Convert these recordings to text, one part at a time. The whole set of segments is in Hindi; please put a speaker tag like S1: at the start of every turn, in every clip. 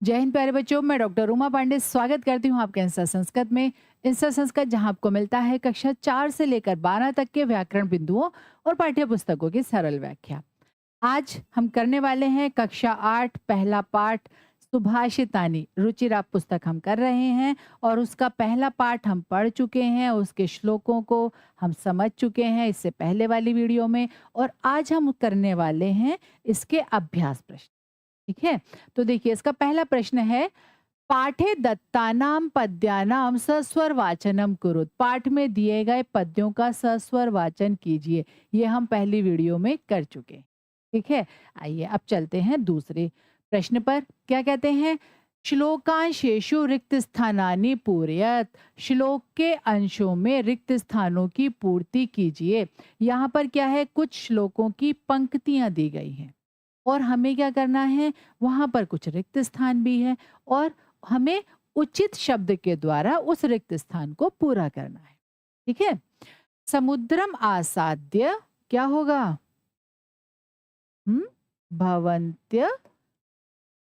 S1: जय हिंद प्यारे बच्चों, मैं डॉक्टर उमा पांडे स्वागत करती हूँ आपके इंस्टा संस्कृत में। इंस्टा संस्कृत जहाँ आपको मिलता है कक्षा 4 से लेकर 12 तक के व्याकरण बिंदुओं और पाठ्य पुस्तकों की सरल व्याख्या। आज हम करने वाले हैं कक्षा 8 पहला पाठ सुभाषितानी रुचिराप पुस्तक हम कर रहे हैं और उसका पहला पाठ हम पढ़ चुके हैं, उसके श्लोकों को हम समझ चुके हैं इससे पहले वाली वीडियो में। और आज हम करने वाले हैं इसके अभ्यास प्रश्न। ठीक है, तो देखिए इसका पहला प्रश्न है, पाठे दत्तानाम पद्यानाम सस्वर वाचनम कुरुत। पाठ में दिए गए पद्यों का सस्वर वाचन कीजिए। ये हम पहली वीडियो में कर चुके हैं। ठीक है, आइए अब चलते हैं दूसरे प्रश्न पर। क्या कहते हैं, श्लोकांशेषु रिक्त स्थानानि पूरयत। श्लोक के अंशों में रिक्त स्थानों की पूर्ति कीजिए। यहाँ पर क्या है, कुछ श्लोकों की पंक्तियां दी गई हैं और हमें क्या करना है, वहां पर कुछ रिक्त स्थान भी है और हमें उचित शब्द के द्वारा उस रिक्त स्थान को पूरा करना है। ठीक है, समुद्रम आसाद्य क्या होगा, भवंत्य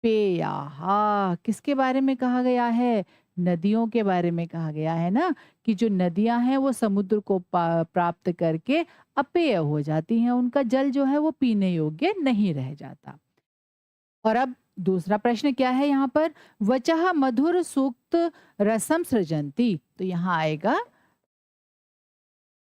S1: पेयाहा। किसके बारे में कहा गया है, नदियों के बारे में कहा गया है ना, कि जो नदियां हैं वो समुद्र को प्राप्त करके अपेय हो जाती हैं, उनका जल जो है वो पीने योग्य नहीं रह जाता। और अब दूसरा प्रश्न क्या है यहाँ पर, वचः मधुर सूक्त रसम सृजंती। तो यहाँ आएगा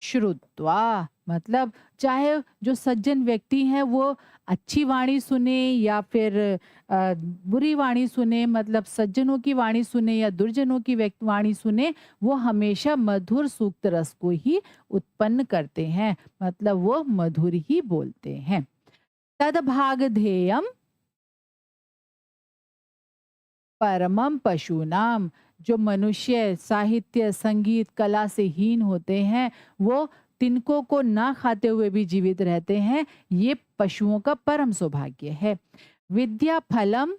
S1: श्रुत्वा, मतलब चाहे जो सज्जन व्यक्ति हैं वो अच्छी वाणी सुने या फिर बुरी वाणी सुने, मतलब सज्जनों की वाणी सुने या दुर्जनों की वाणी सुने, वो हमेशा मधुर सूक्त रस को ही उत्पन्न करते हैं, मतलब वो मधुर ही बोलते हैं। तदभाग ध्येयम परमम पशुनाम। जो मनुष्य साहित्य संगीत कला से हीन होते हैं, वो तिनकों को ना खाते हुए भी जीवित रहते हैं, ये पशुओं का परम सौभाग्य है। विद्या फलम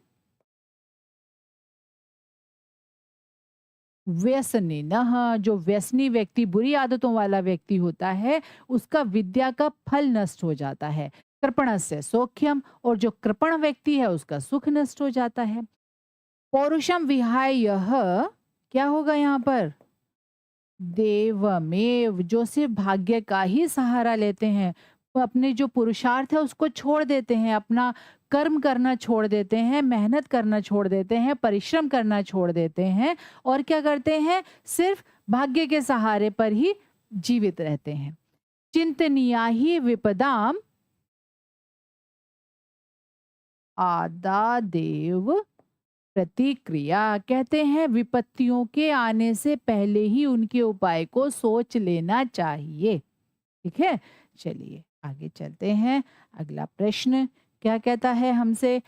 S1: व्यसनिनः। जो व्यसनी व्यक्ति, बुरी आदतों वाला व्यक्ति होता है, उसका विद्या का फल नष्ट हो जाता है। कृपणस्य सौख्यम, और जो कृपण व्यक्ति है उसका सुख नष्ट हो जाता है। पौरुषम विहाय यह क्या होगा यहाँ पर, देवमेव। जो सिर्फ भाग्य का ही सहारा लेते हैं, वो अपने जो पुरुषार्थ है उसको छोड़ देते हैं, अपना कर्म करना छोड़ देते हैं, मेहनत करना छोड़ देते हैं, परिश्रम करना छोड़ देते हैं और क्या करते हैं, सिर्फ भाग्य के सहारे पर ही जीवित रहते हैं। चिंतनीया ही विपदाम आदा देव प्रतिक्रिया। कहते हैं विपत्तियों के आने से पहले ही उनके उपाय को सोच लेना चाहिए। ठीक है, चलिए आगे चलते हैं। अगला प्रश्न क्या कहता है हमसे,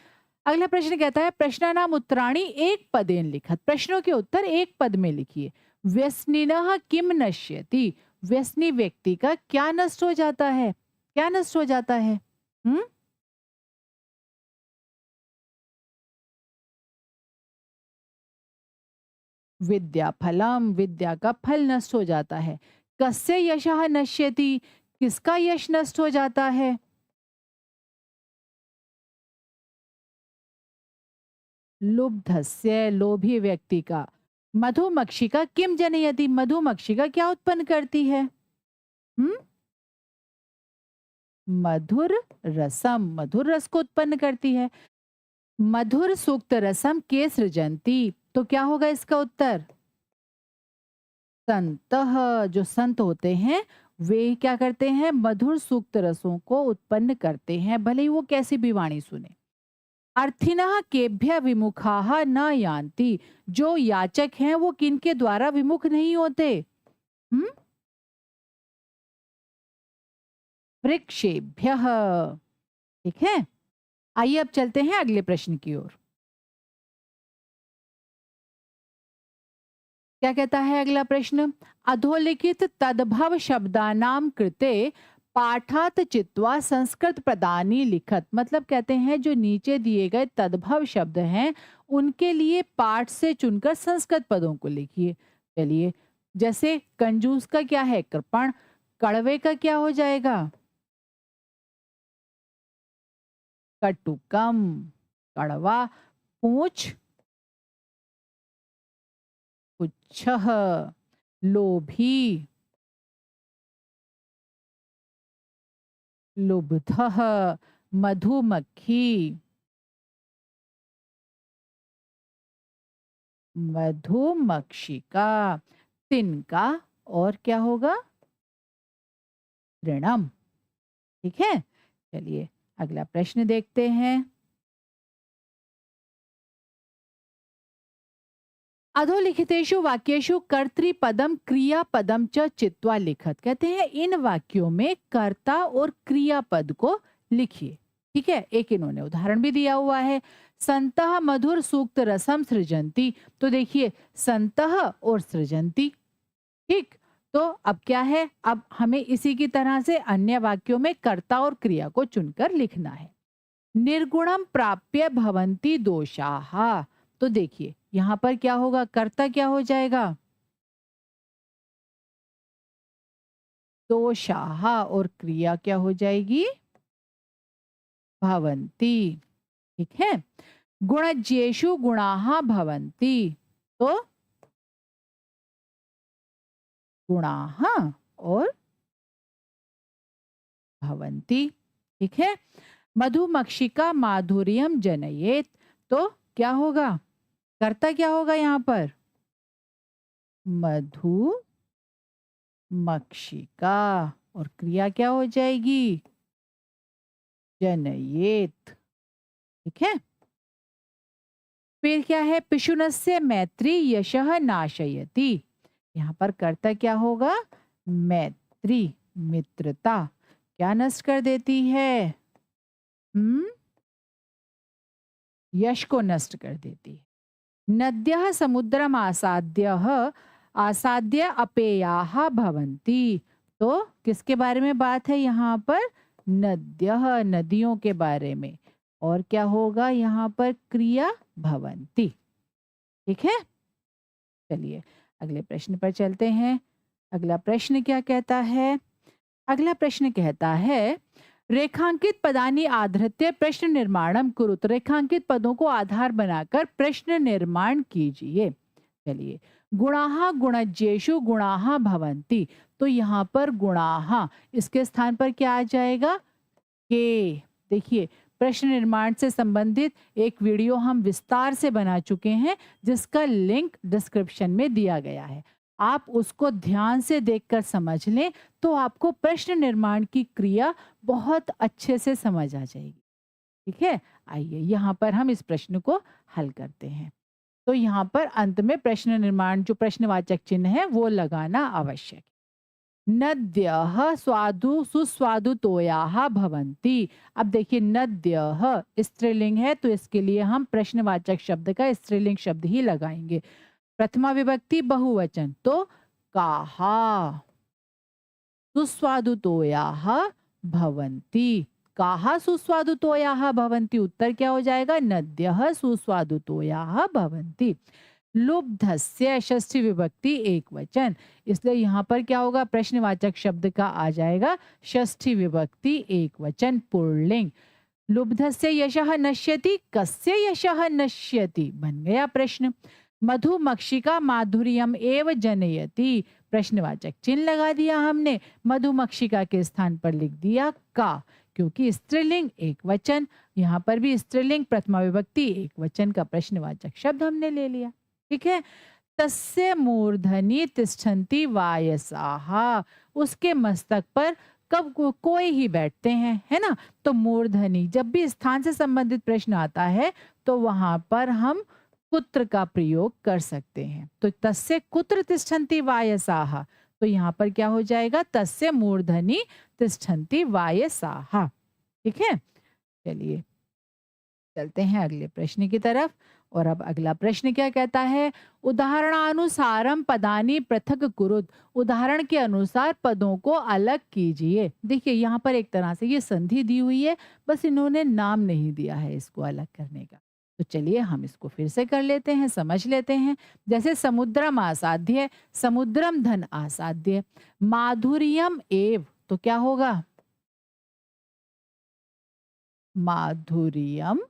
S1: अगला प्रश्न कहता है, प्रश्नानाम उत्तराणि एक पदेन लिखत। प्रश्नों के उत्तर एक पद में लिखिए। व्यसनिनः किम नश्यति। व्यसनी व्यक्ति का क्या नष्ट हो जाता है, क्या नष्ट हो जाता है। हम्म विद्या फलम, विद्या का फल नष्ट हो जाता है। कस्य यशः नश्यति, किसका यश नष्ट हो जाता है, लुब्धस्य, लोभी व्यक्ति का। मधुमक्षिका किम जनयति, मधुमक्षिका क्या उत्पन्न करती है, हम्म मधुर रसम, मधुर रस को उत्पन्न करती है। मधुर सूक्त रसम के सृजंती, तो क्या होगा इसका उत्तर, संतः। जो संत होते हैं वे क्या करते हैं, मधुर सूक्त रसों को उत्पन्न करते हैं, भले ही वो कैसी भी वाणी सुने। अर्थिनः केभ्य विमुखाः न यान्ति। जो याचक हैं वो किनके द्वारा विमुख नहीं होते, हम्म वृक्षेभ्यः। ठीक है, आइए अब चलते हैं अगले प्रश्न की ओर। क्या कहता है अगला प्रश्न, अधोलिखित तद्भव शब्दानाम कृते पाठात चित्वा संस्कृत प्रदानी लिखत। मतलब कहते हैं जो नीचे दिए गए तद्भव शब्द हैं उनके लिए पाठ से चुनकर संस्कृत पदों को लिखिए। चलिए, जैसे कंजूस का क्या है, कृपण। कड़वे का क्या हो जाएगा, कटुकम, कड़वा। पूछ पुच्छः, लोभी, लुब्धः, मधुमक्खी, मधुमक्षिका, तिनका और क्या होगा? ऋणम। ठीक है, चलिए अगला प्रश्न देखते हैं। अधोलिखितेषु वाक्येषु कर्तृपदम क्रियापदम च चित्वा लिखत। कहते हैं इन वाक्यों में कर्ता और क्रियापद को लिखिए। ठीक है, एक इन्होंने उदाहरण भी दिया हुआ है, संतः मधुर सूक्त रसम सृजंती। तो देखिए संतः और सृजंती। ठीक, तो अब क्या है, अब हमें इसी की तरह से अन्य वाक्यों में कर्ता और क्रिया को चुनकर लिखना है। निर्गुणम प्राप्य भवंती दोषाः। तो देखिए यहाँ पर क्या होगा, कर्ता क्या हो जाएगा? दोषाः और क्रिया क्या हो जाएगी? भवंती। ठीक है, गुणज्येषु गुणाः भवन्ति। तो गुणाः और भवन्ति। ठीक है, मधुमक्षिका माधुर्यम जनयेत। तो क्या होगा, कर्ता क्या होगा यहाँ पर? मधु मक्षिका और क्रिया क्या हो जाएगी? जनयेत। ठीक है, फिर क्या है, पिशुनस्य मैत्री यशः नाशयति। यहाँ पर कर्ता क्या होगा? मैत्री, मित्रता क्या नष्ट कर देती है? यश को नष्ट कर देती है। नद्यः समुद्रम आसाद्यः आसाद्य अपेयाः भवन्ति। तो किसके बारे में बात है यहाँ पर? नद्यः, नदियों के बारे में। और क्या होगा यहाँ पर? क्रिया भवन्ति। ठीक है, चलिए अगले प्रश्न पर चलते हैं। अगला प्रश्न क्या कहता है? अगला प्रश्न कहता है रेखांकित पदानि आधृत्य प्रश्न निर्माणम कुरुत। रेखांकित पदों को आधार बनाकर प्रश्न निर्माण कीजिए। चलिए, गुणाः गुणज्येषु गुणाः भवन्ति। तो यहाँ पर गुणाः इसके स्थान पर क्या आ जाएगा? के। देखिए प्रश्न निर्माण से संबंधित एक वीडियो हम विस्तार से बना चुके हैं, जिसका लिंक डिस्क्रिप्शन में दिया गया है। आप उसको ध्यान से देखकर समझ लें तो आपको प्रश्न निर्माण की क्रिया बहुत अच्छे से समझ आ जाएगी। ठीक है, आइए यहाँ पर हम इस प्रश्न को हल करते हैं। तो यहाँ पर अंत में प्रश्न निर्माण जो प्रश्नवाचक चिन्ह है वो लगाना आवश्यक है। नद्यः स्वादु सुस्वादु तोयाः भवन्ति। अब देखिए नद्यः स्त्रीलिंग है तो इसके लिए हम प्रश्नवाचक शब्द का स्त्रीलिंग शब्द ही लगाएंगे। प्रथमा विभक्ति बहुवचन तो काहा। सुस्वादु तोयाः भवन्ति। काहा सुस्वादु तोयाः भवन्ति। उत्तर क्या हो जाएगा? नद्यः सुस्वादु तोयाः भवन्ति। लुब्धस्य षष्ठी विभक्ति एक वचन, इसलिए यहाँ पर क्या होगा? प्रश्नवाचक शब्द का आ जाएगा षष्ठी विभक्ति एक वचन पुल्लिंग। लुब्धस्य यशः नश्यति, कस्य यशः नश्यति बन गया प्रश्न। मधुमक्षिका माधुर्यम एव जनयति। प्रश्नवाचक चिन्ह लगा दिया हमने, मधुमक्षिका के स्थान पर लिख दिया का, क्योंकि स्त्रीलिंग एक वचन, यहाँ पर भी स्त्रीलिंग प्रथमा विभक्ति एक वचन का प्रश्नवाचक शब्द हमने ले लिया। ठीक है, तस्य मूर्धनि तिष्ठन्ति वायसाः। उसके मस्तक पर कब कोई ही बैठते हैं, है ना? तो मूर्धनि जब भी स्थान से संबंधित प्रश्न आता है तो वहां पर हम कुत्र का प्रयोग कर सकते हैं। तो तस्य कुत्र तिष्ठन्ति वायसाः, तो यहाँ पर क्या हो जाएगा? तस्य मूर्धनि तिष्ठन्ति वायसाः। ठीक है, चलिए चलते हैं अगले प्रश्न की तरफ। और अब अगला प्रश्न क्या कहता है? उदाहरणानुसारम पदानि पृथक कुरुत। उदाहरण के अनुसार पदों को अलग कीजिए। देखिए यहाँ पर एक तरह से ये संधि दी हुई है, बस इन्होंने नाम नहीं दिया है इसको अलग करने का। तो चलिए हम इसको फिर से कर लेते हैं, समझ लेते हैं। जैसे समुद्रम आसाध्य, समुद्रम धन आसाध्य। माधुर्यम एव, तो क्या होगा? माधुर्यम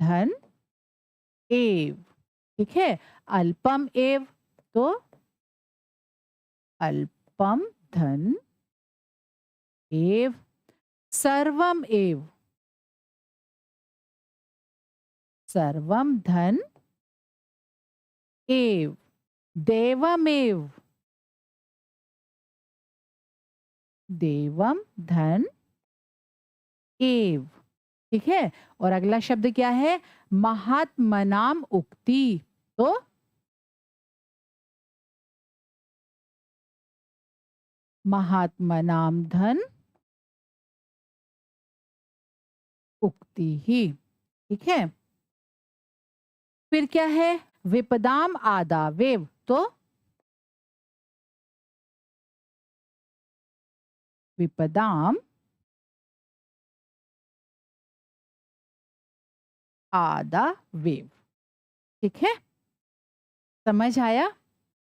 S1: धन एव। ठीक है। अल्पम एव, तो अल्पम धन एव, सर्वम एव, सर्वम धन एव, देवमेव, देवम धन एव। ठीक है। और अगला शब्द क्या है? महात्मनाम उक्ति, तो महात्मनाम धन उक्ति ही। ठीक है। फिर क्या है? विपदाम आदावेव, तो विपदाम आदावेव। ठीक है। समझ आया?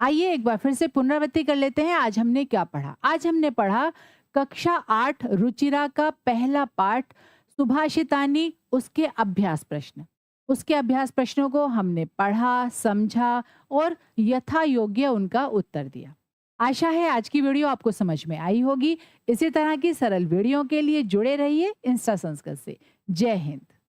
S1: आइए एक बार फिर से पुनरावृत्ति कर लेते हैं। आज हमने क्या पढ़ा? आज हमने पढ़ा कक्षा 8 रुचिरा का पहला पाठ सुभाषितानी, उसके अभ्यास प्रश्न। उसके अभ्यास प्रश्नों को हमने पढ़ा, समझा और यथा योग्य उनका उत्तर दिया। आशा है आज की वीडियो आपको समझ में आई होगी। इसी तरह की सरल वीडियो के लिए जुड़े रहिए इंस्टा संस्कृत से। जय हिंद।